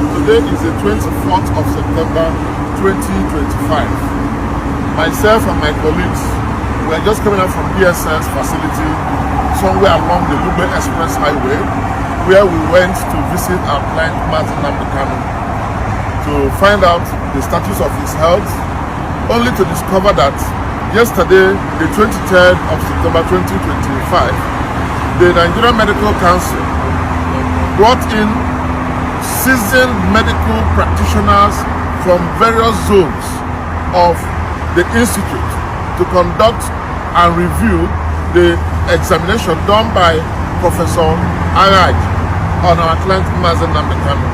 Today is the 24th of September 2025. Myself and my colleagues were just coming out from DSS facility somewhere along the Lube Express Highway, where we went to visit our client Nnamdi Kanu to find out the status of his health, only to discover that yesterday, the 23rd of September 2025, the Nigerian Medical Council brought in seasoned medical practitioners from various zones of the institute to conduct and review the examination done by Professor Araj on our client Nnamdi Kanu.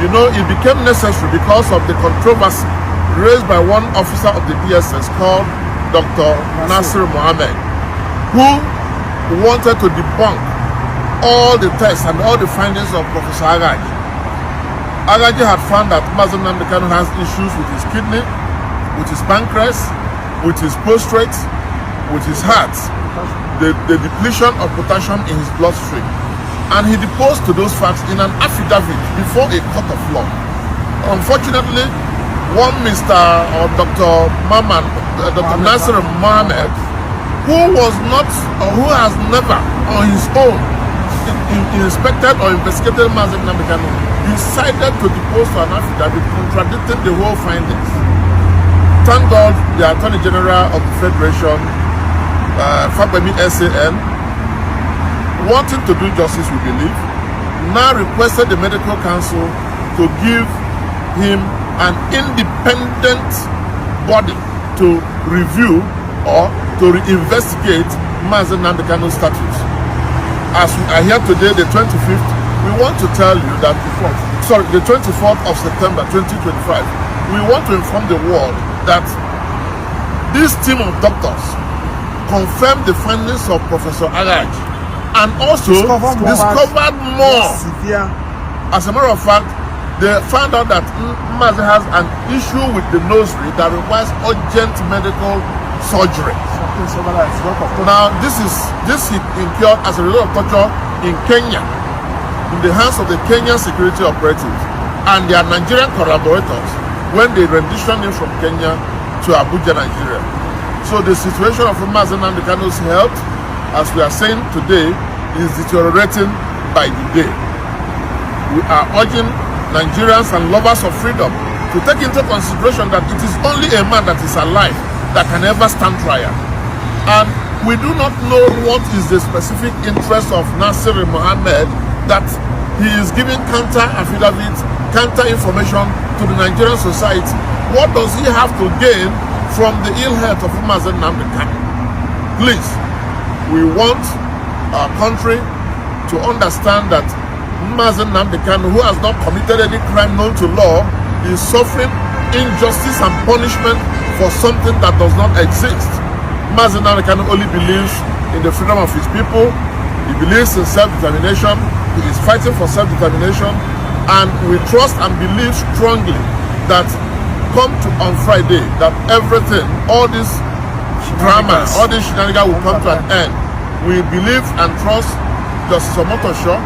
You know, it became necessary because of the controversy raised by one officer of the DSS called Dr. Nasir Mohammed, who wanted to debunk all the tests and all the findings of Professor Araj. Araj had found that Nnamdi Kanu has issues with his kidney, with his pancreas, with his prostate, with his heart, the depletion of potassium in his bloodstream. And he deposed to those facts in an affidavit before a court of law. Unfortunately, one Mr. or Dr. Nasir Mohammed, who was not, or who has never on his own inspected or investigated Nnamdi Kanu, decided to depose to an affidavit contradicting the whole findings. Thank God the Attorney General of the Federation, Fagbemi SAN, wanting to do justice, we believe, now requested the Medical Council to give him an independent body to review or to reinvestigate Nnamdi Kanu's status. As we are here today, the 25th, we want to tell you that, the 24th of September 2025, we want to inform the world that this team of doctors confirmed the findings of Professor Araj and also discovered more. As a matter of fact, they found out that Mazi has an issue with the nosary that requires urgent medical surgery. Now, this he incurred as a result of torture in Kenya, in the hands of the Kenyan security operatives and their Nigerian collaborators when they renditioned him from Kenya to Abuja, Nigeria. So the situation of Nnamdi Kanu's health, as we are saying today, is deteriorating by the day. We are urging Nigerians and lovers of freedom to take into consideration that it is only a man that is alive that can ever stand trial. And we do not know what is the specific interest of Nasir Mohammed that he is giving counter affidavits, counter information to the Nigerian society. What does he have to gain from the ill health of Nnamdi Kanu? Please, we want our country to understand that Nnamdi Kanu, who has not committed any crime known to law, is suffering injustice and punishment for something that does not exist. Nnamdi Kanu only believes in the freedom of his people. He believes in self-determination. He is fighting for self-determination, and we trust and believe strongly that on Friday, that everything, all this drama, all this shenanigans will come to an end. We believe and trust Justice Omotosho.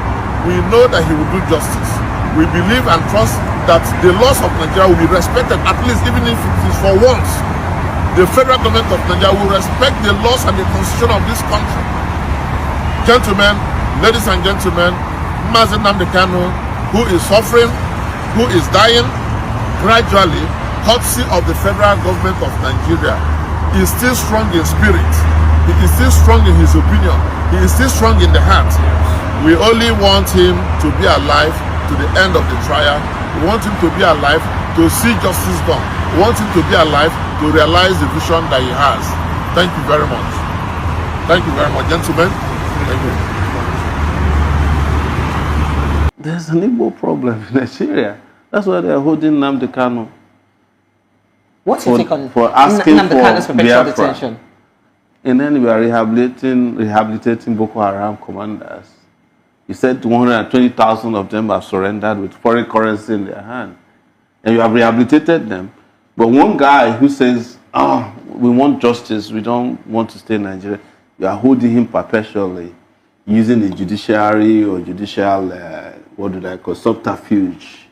We know that he will do justice. We believe and trust that the laws of Nigeria will be respected, at least even if it is for once. The federal government of Nigeria will respect the laws and the constitution of this country. Gentlemen, ladies and gentlemen, Nnamdi Kanu, who is suffering, who is dying gradually, courtesy of the federal government of Nigeria, is still strong in spirit. He is still strong in his opinion. He is still strong in the heart. We only want him to be alive to the end of the trial. We want him to be alive to see justice done. We want him to be alive to realize the vision that he has. Thank you very much. Thank you very much, gentlemen. Thank you. There's an Igbo problem in Nigeria. That's why they are holding Nnamdi Kanu. What's your take on for asking Nnamdi Kanu's perpetual detention? And then we are rehabilitating Boko Haram commanders. You said 120,000 of them have surrendered with foreign currency in their hand. And you have rehabilitated them. But one guy who says, we want justice, we don't want to stay in Nigeria, you are holding him perpetually, using the judiciary or judicial, subterfuge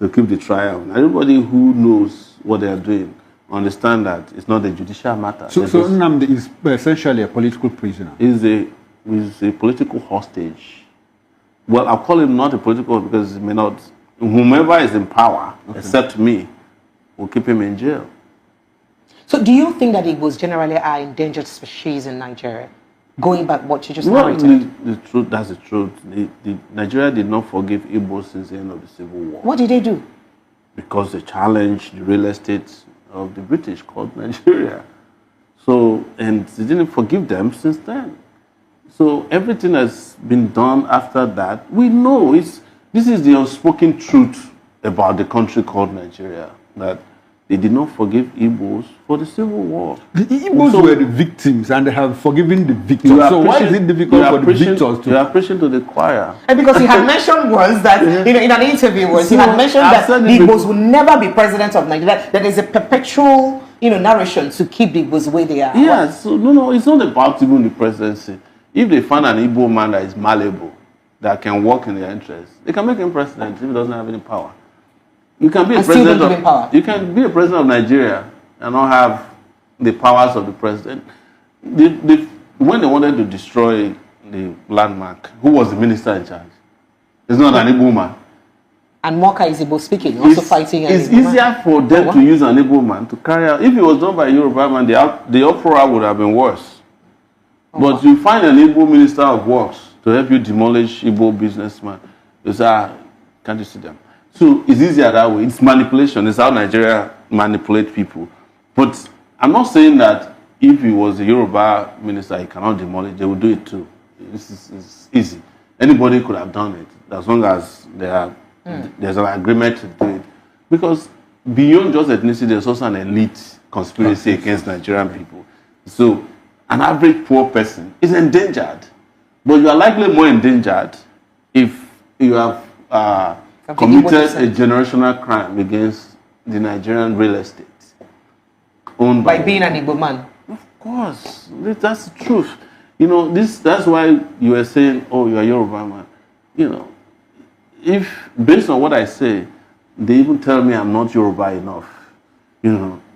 to keep the trial. Everybody who knows what they are doing understand that it's not a judicial matter. So Nnamdi is essentially a political prisoner. He's a political hostage. Well, I'll call him not a political because it may not. Whomever is in power, except me, will keep him in jail. So do you think that Igbos generally are endangered species in Nigeria? Going back what you just narrated. The truth, that's the truth. Nigeria did not forgive Igbos since the end of the Civil War. What did they do? Because they challenged the real estate of the British called Nigeria. So, and they didn't forgive them since then. So everything has been done after that. We know this is the unspoken truth about the country called Nigeria, that they did not forgive Igbos for the Civil War. The Igbos were the victims and they have forgiven the victims. So why is it difficult for the victors to... You are preaching to the choir. And because he had mentioned once that, in an interview he had mentioned that the Igbos will never be president of Nigeria. That is a perpetual, narration to keep the Igbos where they are. Yeah, so no, it's not about even the presidency. If they find an Igbo man that is malleable, that can work in their interests, they can make him president if he doesn't have any power. You can be a president of, you can be a president of Nigeria and not have the powers of the president. When they wanted to destroy the landmark, who was the minister in charge? It's not an Igbo man. And Moka is Igbo speaking, also fighting. It's easier for them to use an Igbo man to carry out. If it was done by a Yoruba man, the uproar would have been worse. But you find an Igbo minister of works to help you demolish Igbo businessmen. You say, can't you see them? So it's easier that way. It's manipulation. It's how Nigeria manipulates people. But I'm not saying that if he was a Yoruba minister, he cannot demolish. They will do it too. It's easy. Anybody could have done it as long as there's an agreement to do it. Because beyond just ethnicity, there's also an elite conspiracy against Nigerian people. So an average poor person is endangered. But you are likely more endangered if you have committed a generational crime against the Nigerian real estate owned by being an Igbo man. Of course, that's the truth. That's why you were saying, "Oh, you are Yoruba man." If based on what I say, they even tell me I'm not Yoruba enough.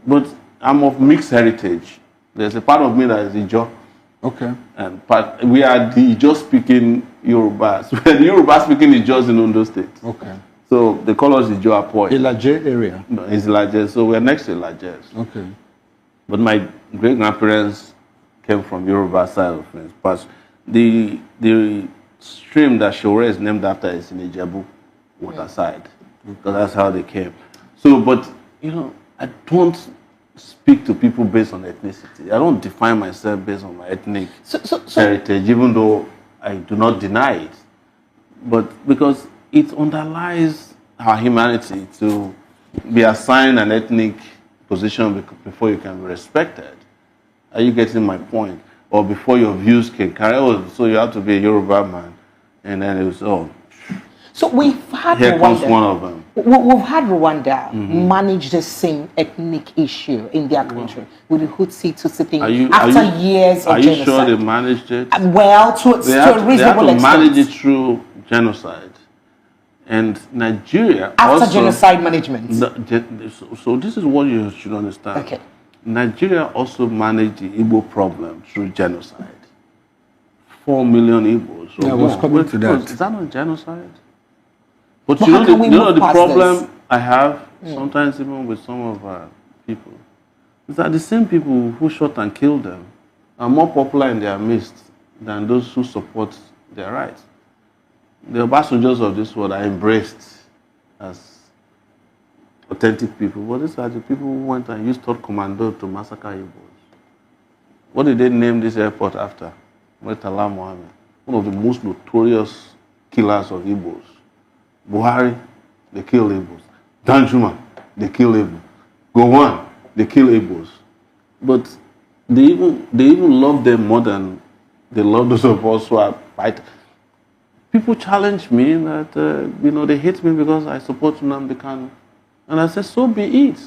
But I'm of mixed heritage. There's a part of me that is Ijo. Okay. And we are the Ijo speaking Yorubas. We're the Yoruba speaking Ijos in Ondo State. Okay. So they call us Ijo Apoy. Ilaje area. No, it's Ilaje. So we're next to Ilaje. Okay. But my great grandparents came from Yoruba side of things. But the stream that Sowore is named after is in Ijebu waterside. Because that's how they came. So, but I don't speak to people based on ethnicity. I don't define myself based on my ethnic heritage, even though I do not deny it. But because it underlies our humanity to be assigned an ethnic position before you can be respected. Are you getting my point? Or before your views can carry, so you have to be a Yoruba man. And then it was, So we've had here comes one of them. We've had Rwanda manage the same ethnic issue in their country with the Tutsi thing after years of genocide. Are you sure they managed it? Well, to a reasonable extent. They have to manage it through genocide. And Nigeria after genocide management. So this is what you should understand. Okay. Nigeria also managed the Igbo problem through genocide. 4 million Igbos. Yeah, I was coming to that. Is that not genocide? But you know the problem I have sometimes even with some of our people is that the same people who shot and killed them are more popular in their midst than those who support their rights. The Obasanjos of this world are embraced as authentic people, but these are the people who went and used third commando to massacre Igbos. What did they name this airport after? Murtala Mohammed, one of the most notorious killers of Igbos. Buhari, they kill Igbos. Danjuma, they kill Igbos. Gowon, they kill Igbos. But they even love them more than they love those of us who are fighting. People challenge me that they hate me because I support Nnamdi Kanu, and I said, so be it,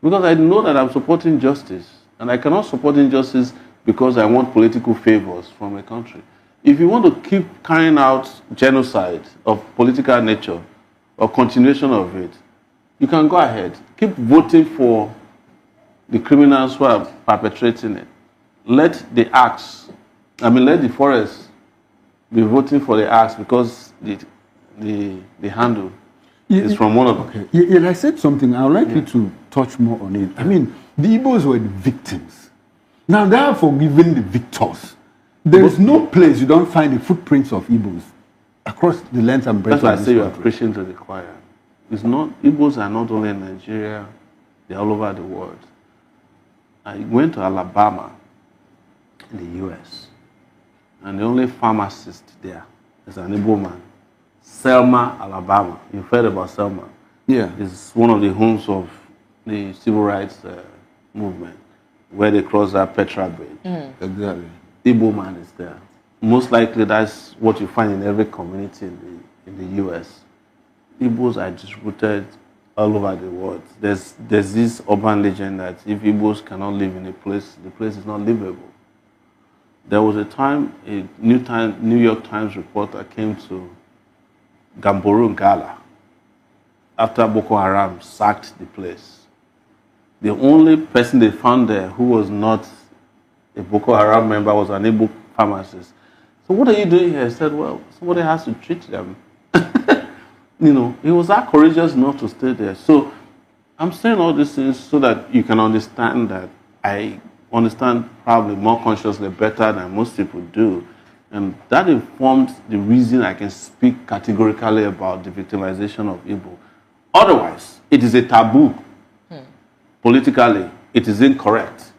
because I know that I'm supporting justice, and I cannot support injustice because I want political favors from a country. If you want to keep carrying out genocide of political nature or continuation of it, you can go ahead. Keep voting for the criminals who are perpetrating it. Let the forest be voting for the acts because the handle is from one of them. Okay. Yeah, I said something. I would like you to touch more on it. I mean, the Igbos were the victims. Now they are forgiving the victors. There is no place you don't find the footprints of Igbos across the length and breadth. That's why I say you are preaching to the choir. It's not, Igbos are not only in Nigeria, they're all over the world. I went to Alabama in the US, and the only pharmacist there is an Igbo man. Selma, Alabama. You've heard about Selma. Yeah. It's one of the homes of the civil rights movement, where they cross that Petra Bridge. Exactly. Igbo man is there. Most likely that's what you find in every community in the US. Igbos are distributed all over the world. There's this urban legend that if Igbos cannot live in a place, the place is not livable. There was a time a New York Times reporter came to Gamboru Gala after Boko Haram sacked the place. The only person they found there who was not a Boko Haram member was an Igbo pharmacist. So what are you doing here? He said, well, somebody has to treat them. He was that courageous enough to stay there. So I'm saying all these things so that you can understand that I understand probably more consciously better than most people do. And that informs the reason I can speak categorically about the victimization of Igbo. Otherwise, it is a taboo. Politically, it is incorrect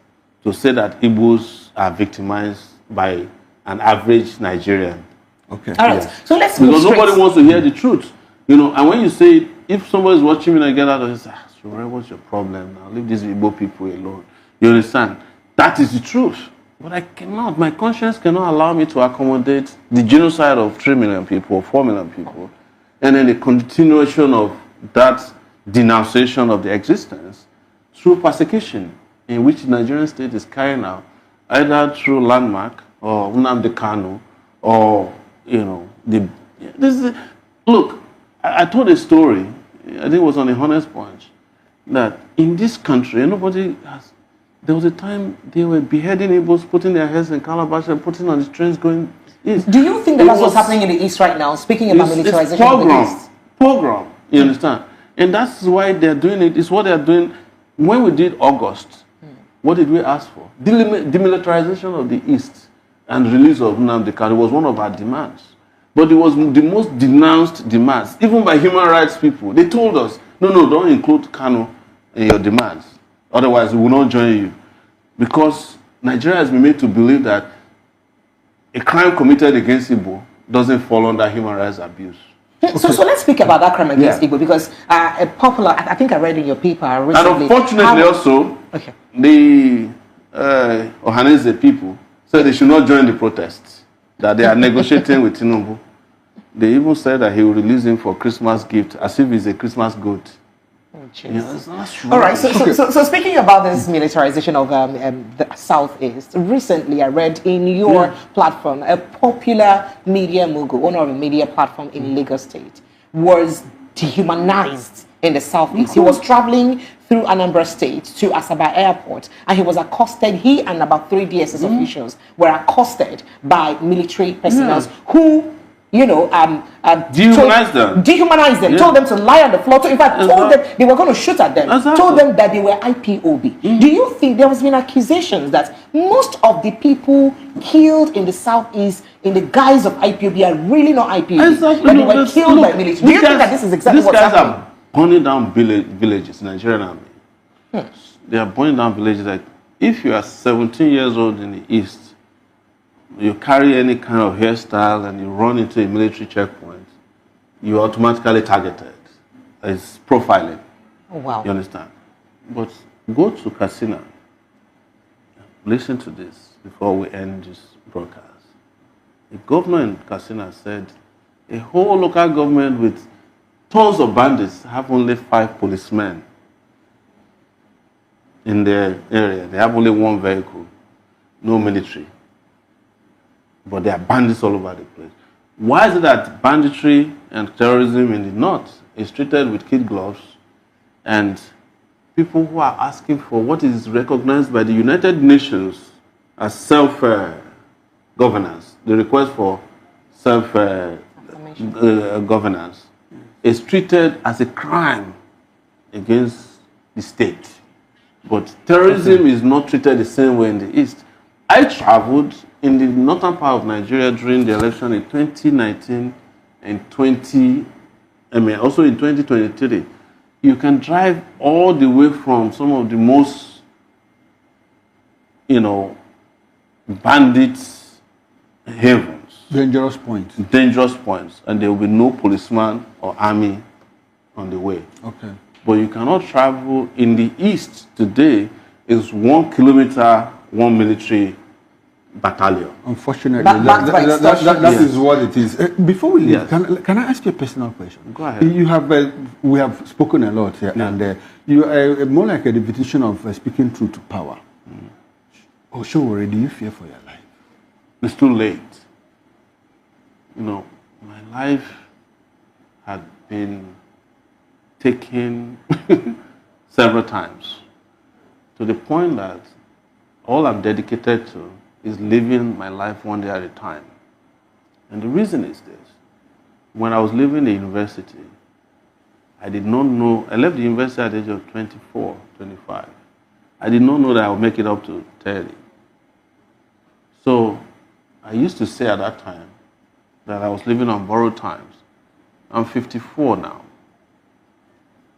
to say that Igbos are victimized by an average Nigerian. Okay. All right. Yes. So let's move because nobody wants to hear the truth. And when you say, if somebody is watching me and I get out of this, Sowore, what's your problem now? Leave these Igbo people alone. You understand? That is the truth. But I cannot, my conscience cannot allow me to accommodate the genocide of 3 million people, 4 million people, and then the continuation of that denunciation of the existence through persecution in which the Nigerian state is carrying out, either through landmark or Nnamdi Kanu or, look, I told a story, I think it was on a Honest Punch, that in this country, there was a time they were beheading Igbos, putting their heads in calabash and putting on the trains going east. Do you think that's what's happening in the East right now, speaking about militarization of the East? Pogrom, you understand? And that's why they're doing it. It's what they're doing. When we did August, what did we ask for? Demilitarization of the East and release of Nnamdi Kanu was one of our demands. But it was the most denounced demands, even by human rights people. They told us, no, don't include Kanu in your demands. Otherwise, we will not join you. Because Nigeria has been made to believe that a crime committed against Igbo doesn't fall under human rights abuse. Okay. So let's speak about that crime against Igbo, because a popular, I think I read in your paper recently. And unfortunately also, the Ohanese people said they should not join the protests, that they are negotiating with Tinubu. They even said that he will release him for Christmas gift, as if he's a Christmas goat. All right, so speaking about this militarization of the Southeast, recently I read in your platform, a popular media mogul, owner of a media platform in Lagos State, was dehumanized in the Southeast. He was traveling through Anambra State to Asaba Airport, and he was accosted. He and about 3 DSS officials were accosted by military personnel who dehumanized them, told them to lie on the floor. In fact, told them they were going to shoot at them, told them that they were ipob. Do you think there has been accusations that most of the people killed in the Southeast in the guise of ipob are really not ipob, but they were killed by military? Do you think that this is exactly what's happening? These guys are burning down villages, Nigerian army. They are burning down villages. Like, if you are 17 years old in the East, you carry any kind of hairstyle and you run into a military checkpoint, you're automatically targeted. It's profiling. Oh, wow. You understand? But go to Katsina. Listen to this before we end this broadcast. The governor in Katsina said a whole local government with tons of bandits have only 5 policemen in their area. They have only 1 vehicle, no military. But there are bandits all over the place. Why is it that banditry and terrorism in the north is treated with kid gloves, and people who are asking for what is recognized by the United Nations as self-governance, the request for self-governance, is treated as a crime against the state. But terrorism is not treated the same way in the East. I traveled in the northern part of Nigeria during the election in 2019 and also in 2023. You can drive all the way from some of the most, bandit havens. Dangerous points. Dangerous points. And there will be no policeman or army on the way. Okay. But you cannot travel in the East today. Is 1 kilometer, 1 military battalion. Unfortunately, that is what it is. Before we leave, can I ask you a personal question? Go ahead. We have spoken a lot here, and you are more like a definition of speaking truth to power. Sowore, do you fear for your life? It's too late. My life had been taken several times, to the point that all I'm dedicated to is living my life one day at a time. And the reason is this. When I was leaving the university, I did not know, I left the university at the age of 24, 25. I did not know that I would make it up to 30. So I used to say at that time that I was living on borrowed times. I'm 54 now.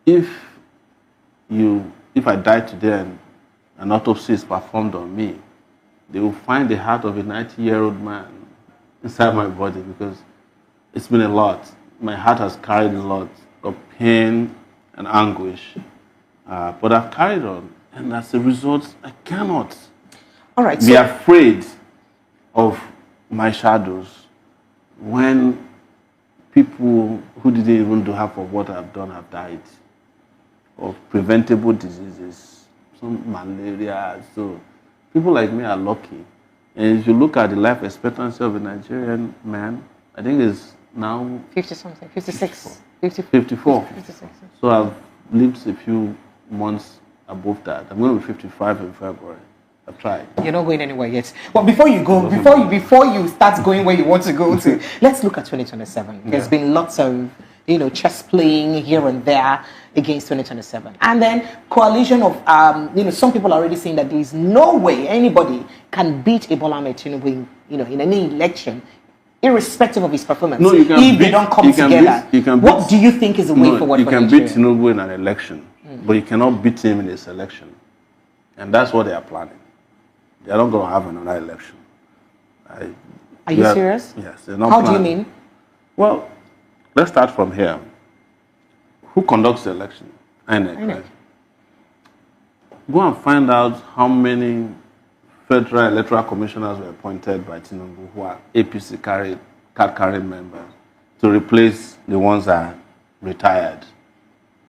If I die today and an autopsy is performed on me, they will find the heart of a 90-year-old man inside my body, because it's been a lot. My heart has carried a lot of pain and anguish. But I've carried on, and as a result, I cannot be afraid of my shadows when people who didn't even do half of what I've done have died of preventable diseases, some malaria. So people like me are lucky. And if you look at the life expectancy of a Nigerian man, I think it's now 50-something, 56. 54. 56. So I've lived a few months above that. I'm going to be 55 in February. I've tried. You're not going anywhere yet. Well, before you go, before you start going where you want to go to, let's look at 2027. There's been lots of chess playing here and there against 2027, and then coalition of some people are already saying that there is no way anybody can beat Ebola Tinubu in any election, irrespective of his performance. No, you can if they don't come together. What do you think is the way forward? You can beat Tinubu in an election, but you cannot beat him in this election, and that's what they are planning. They are not going to have another election. Are you serious? Yes. They're not How planning. do you mean? Well, let's start from here. Who conducts the election? INEC. Right? Go and find out how many federal electoral commissioners were appointed by Tinubu who are APC card-carrying members to replace the ones that are retired.